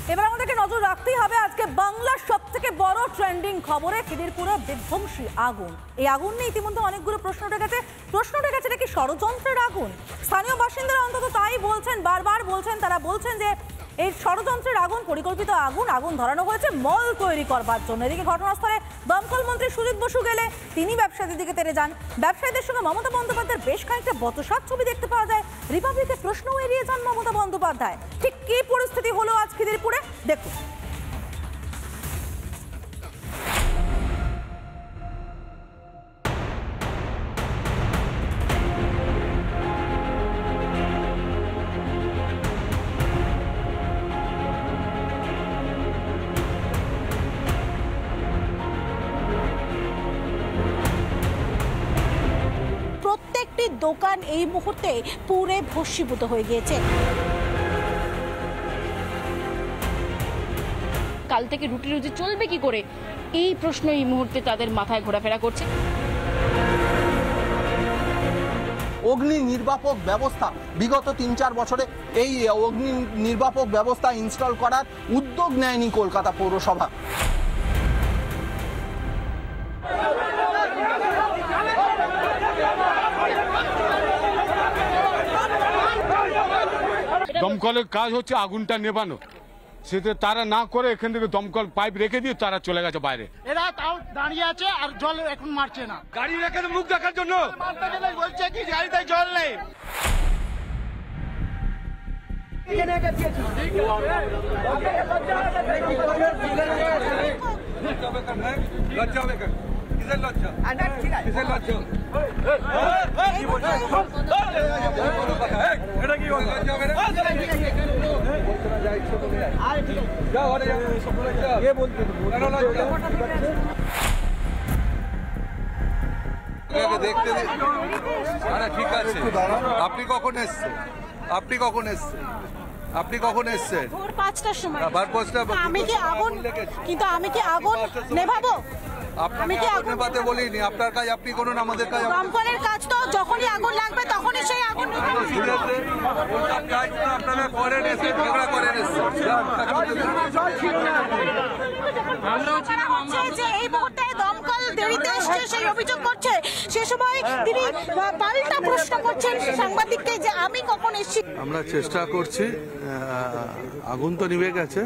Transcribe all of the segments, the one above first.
এবার আমাদেরকে নজর রাখতেই হবে আজকে বাংলার সবথেকে বড় ট্রেন্ডিং খবরে খিদিরপুরে বিধ্বংসী আগুন। এই আগুন নিয়ে ইতিমধ্যে অনেকগুলো প্রশ্ন উঠে গেছে এটা কি ষড়যন্ত্রের আগুন? স্থানীয় বাসিন্দারা অন্তত তাই বলছেন, বারবার বলছেন। তারা বলছেন যে এই ষড়যন্ত্রের আগুন, পরিকল্পিত আগুন ধরানো হয়েছে মল তৈরি করবার জন্য। এদিকে ঘটনাস্থলে দমকল মন্ত্রী সুজিত বসু গেলে তিনি ব্যবসায়ীদের দিকে তেড়ে যান। ব্যবসায়ীদের সঙ্গে মমতা বন্দ্যোপাধ্যায়ের বেশ খানিকটা বচসার ছবি দেখতে পাওয়া যায়। রিপাবলিকের প্রশ্নও এড়িয়ে যান মমতা বন্দ্যোপাধ্যায়। ঠিক কি পরিস্থিতি হলো আজ খিদিরপুরে দেখুন। প্রত্যেকটি দোকান এই মুহূর্তে পুরে ভস্মীভূত হয়ে গিয়েছে। কাল থেকে রুটি চলবে কি করে, এই প্রশ্ন এই মুহূর্তে তাদের মাথায় ঘোরাফেরা করছে। অগ্নি নির্বাপক ব্যবস্থা বিগত ৩-৪ বছরে এই অগ্নি নির্বাপক ব্যবস্থা ইনস্টল করার উদ্যোগ নেয়নি কলকাতা পৌরসভা। দমকলের কাজ হচ্ছে আগুনটা নেভানো, সেটা তারা না করে এখান থেকে দমকল পাইপ রেখে দিয়ে তারা চলে গেছে বাইরে। এরা তাও দাঁড়িয়ে আছে আর জল এখন মারছে না। গাড়ি রেখে মুখ দেখার জন্য বলছে কি গাড়িতে জল নেই। ঠিক আছে, আপনি কখন এসছেন? আপনি কখন এসছেন? ভোর ৫টার সময়। আমি কি আগুন নেভাবো? আমি কি আগুন নেভাতে বলিনি। আপনার কাজ আপনি করুন, আমাদের কাজ দমকলের কাজ তো যখনই আগুন লাগবে তখনই সেই আগুন আপনারা করেন, এসে ঝগড়া করেন। যে এই মুহূর্তে দমকল দেরিতে এসছে সেই অভিযোগ করছে। সে সময় তিনি পাল্টা প্রশ্ন করছেন সাংবাদিককে যে আমি কখন এসেছি। আমরা চেষ্টা করছি, আগুন তো নিভে গেছে,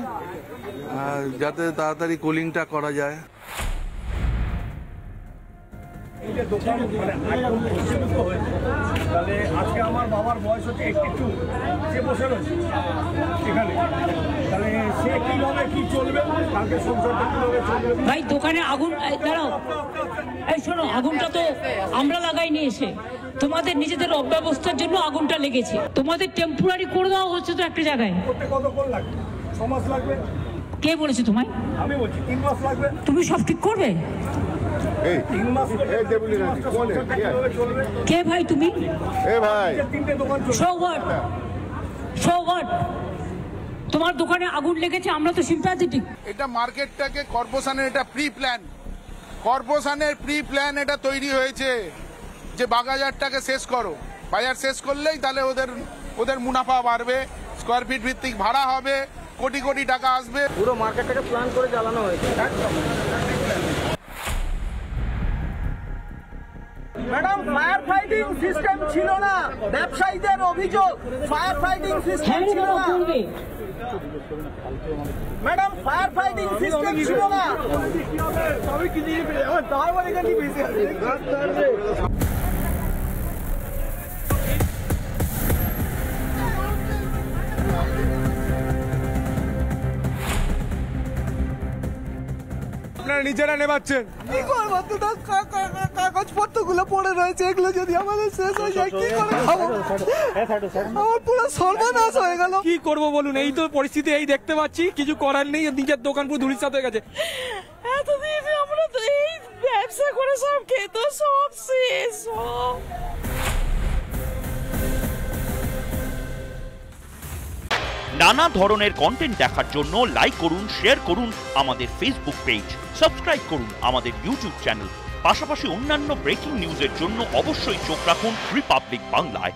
যাতে তাড়াতাড়ি কুলিংটা করা যায়। আজকে আমার বাবার বয়স হচ্ছে 82, সে বসে রয়েছে এখানে, তাহলে সে কিভাবে কি চলবে, কালকে সংসারটা কিভাবে চলবে? ভাই দোকানে আগুন, দাঁড়াও, এই শোনো, আগুনটা তো আমরা লাগাইনি এসে, তোমাদের নিজেদের অব্যবস্থার জন্য আগুনটা লেগেছে। তোমাদের টেম্পোরারি করে দেওয়া হচ্ছে তো একটা জায়গায়। কতক্ষণ লাগবে? 6 মাস লাগবে। কে বলেছে তোমায়? আমি বলছি 3 মাস লাগবে। তুমি সব ঠিক করবে? কে ভাই তুমি? তোমার দোকানে আগুন লেগেছে, আমরা তো সিম্প্যাথেটিক। এটা মার্কেটটাকে কর্পোরেশনের প্রি প্ল্যান এটা তৈরি হয়েছে যে বাজারটাকে শেষ করো। বাজার শেষ করলেই তাহলে ওদের মুনাফা বাড়বে, স্কোয়ার ফিট ভিত্তিক ভাড়া হবে, কোটি কোটি টাকা আসবে। পুরো মার্কেটটাকে প্ল্যান করে চালানো হয়েছে। ম্যাডাম, ফায়ার ফাইটিং সিস্টেম ছিল না। ব্যবসায়ীদের অভিযোগ ফায়ার ফাইটিং সিস্টেম ছিল না। ম্যাডাম, ফায়ার ফাইটিং সিস্টেম ছিল না। সবই কি দিয়ে তারপরে এখানে বেশি আছে। আপনারা নিজেরা নেবাচ্ছেন, কি করবো? তো কাগজপত্র গুলো পড়ে রয়েছে, এগুলো যদি আমাদের শেষ হয়ে যায় কি করে খাবো? আমার পুরো সর্বনাশ হয়ে গেল। কি করবো বলুন, এই তো পরিস্থিতি, এই দেখতে পাচ্ছি, কিছু করার নেই। নিজের দোকান পুরো ধুলিসাৎ হয়ে গেছে। এতদিন আমরা তো এই ব্যবসা করে সব খেতো, সব শেষ। নানা ধরনের কন্টেন্ট দেখার জন্য লাইক করুন, শেয়ার করুন আমাদের ফেসবুক পেজ, সাবস্ক্রাইব করুন আমাদের ইউটিউব চ্যানেল। পাশাপাশি অন্যান্য ব্রেকিং নিউজের জন্য অবশ্যই চোখ রাখুন রিপাবলিক বাংলায়।